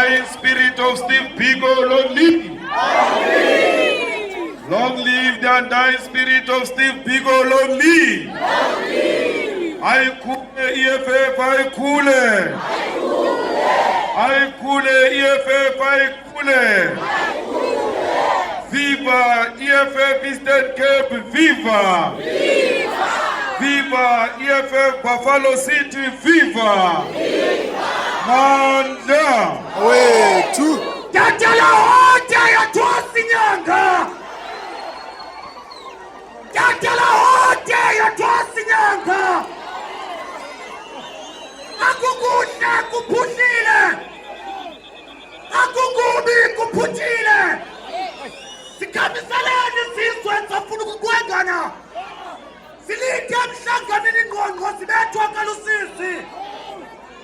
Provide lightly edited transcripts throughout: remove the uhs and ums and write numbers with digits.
undying spirit of Steve Biko, long live. Long live the undying spirit of Steve Biko, long live. I cool EFF, I cool. I cool EFF, I cool. Viva EFF Eastern Cape, viva! Viva! Viva EFF Buffalo City, viva! Manda! Wethu! Tatala hote ya twasinyanga! Tatala hote ya twasinyanga! Akukuhle kuphuthile! Akukubi kuphuthile! Sikhambiselane sizwe safuna ukukwengana. Silinde emhlanganweni ingqongqo sibethwa kalusisi.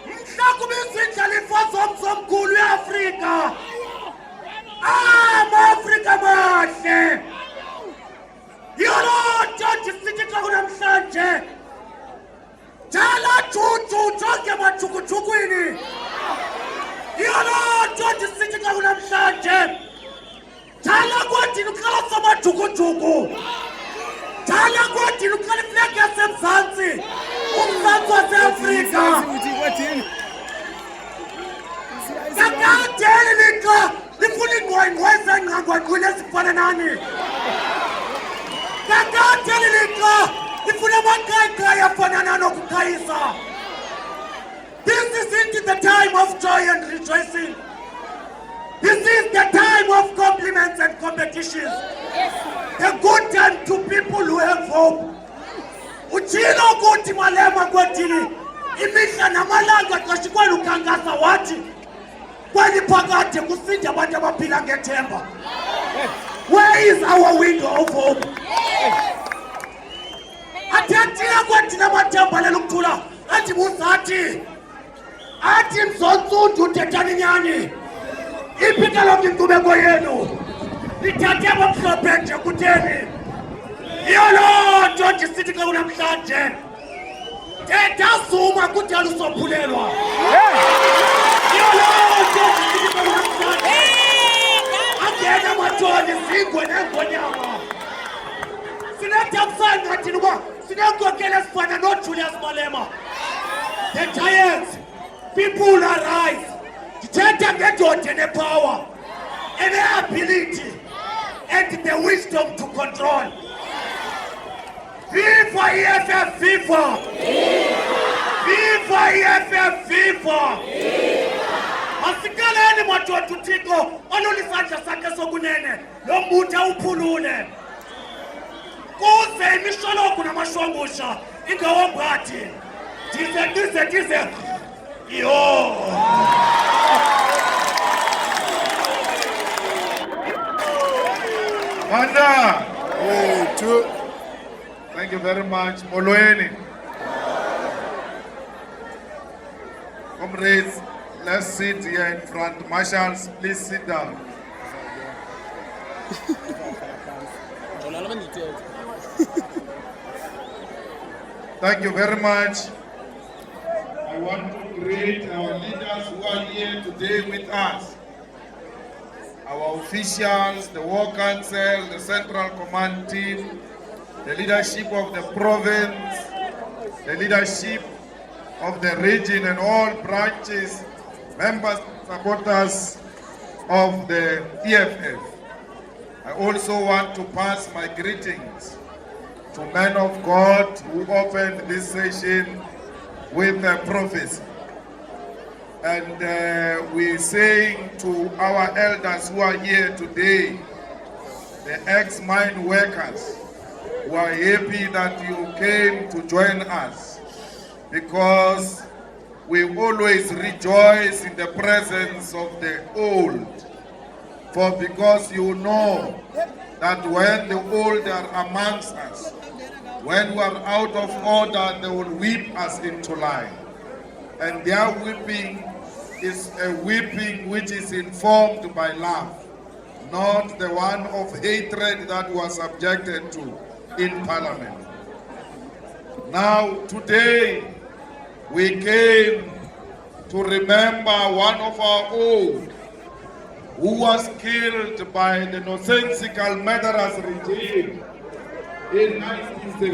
Mhla kubizwa indlalifa zomkhulu weAfrika. Afrika mahle. Yolonto ndisithi xa kunamhlanje. Jala juju jonke majukujukwini. Yolonto ndisithi xa kunamhlanje. Jala kwathi uqala samajukujuku. Jala kwathi uqala iflag yasemzantsi. Umzantsi waseAfrika. Kakadeli lixa lifuna ingqwengqwe zengqangwangqwini ezifana nani. Kakadeli lixa lifuna amaqaqayi afana nanokuqhayisa. This isn't the time of joy and rejoicing. This is the time of compliments and competitions. The good time to people who have hope. Uchilo ukuthi Malema kwethini imihla namalanga qashikwela ukhankasa wathi kweli phakade kusinda abantu abaphila ngethemba. Where is our window of hope? Athathile kwethina amathemba lela ukuthula athi buzathi athi mzonsundu uthethani nyani. Iphikalo ngicubeko yenu lithathe abamhlophe nje kutheni. Yolonto ndisithi xa kunamhlanje thetha zuma kuthi alusophulelwa. Yolonto ndisithi xa kunamhlanje angena amathoni zingwe nengonyama. Sinethamsanqa thina uba sinenkokeli ezifana noJulius Malema. The giants, people arise. Thetha ngendoda enepower, ene-ability, and the wisdom to control. Viva EFF, viva! Viva EFF, viva! Asikaleni madoda uThixo olulisandla sakhe sokunene lo mbutho uphulule. Kuze imishologu namashwangusha ingawombathi. Dize. Yo! Manda! Wethu! Thank you very much. Molweni. Comrades, let's sit here in front. Marshals, please sit down. Thank you very much. I want to greet our leaders who are here today with us. Our officials, the War Council, the Central Command Team, the leadership of the province, the leadership of the region and all branches, members, supporters of the EFF. I also want to pass my greetings to men of God who opened this session with a prophecy. And we're saying to our elders who are here today, the ex-mine workers, who are happy that you came to join us, because we always rejoice in the presence of the old. For because you know that when the old are amongst us, when we are out of order, they will whip us into line. And their whipping is a whipping which is informed by love, not the one of hatred that was subjected to in Parliament. Now, today, we came to remember one of our own who was killed by the nonsensical murderous regime in 1970.